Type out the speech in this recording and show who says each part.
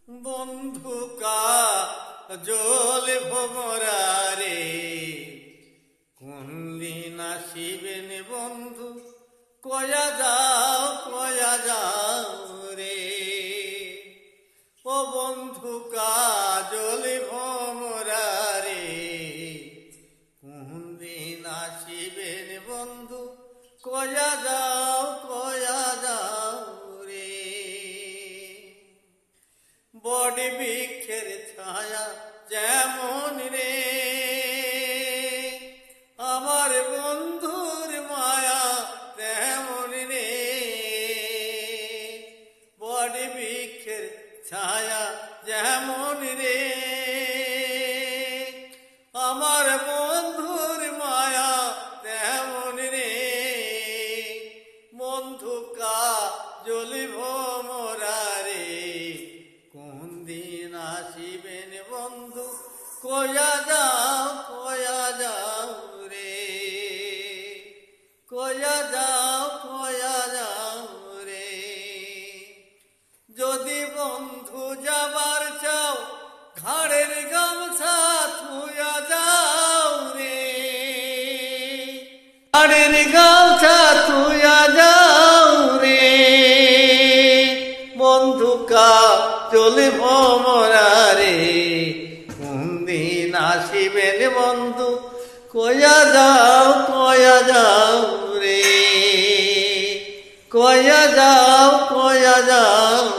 Speaker 1: বন্ধু কাজল ভোমরা রে, কোন দিন আসিবেন বন্ধু, কয়া যাও রে। ও বন্ধু কাজল ভোমরা রে, কোন দিন আসিবেন বন্ধু, কয়া যাও রে। বড় বৃক্ষের ছায়া যেমন রে, আমার বন্ধুর মায়া তেমন রে। বড় বৃক্ষের ছায়া যেমন রে, আমার বন্ধুর মায়া তেমন রে। বন্ধু কাজল ভোমরা রে, কোন দিন আসিবেন বন্ধু, কয়া যাও রে। কয়া যাও রে। যদি বন্ধু যাবার চাও, ঘাড়ের গামছা থুয়া যাও রে। ঘাড়ের গামছা থুয়া যাও রে। বন্ধু কাজল ভোমরা রে, কোন দিন আসিবেন বন্ধু, কয়া যাও রে। কয়া যাও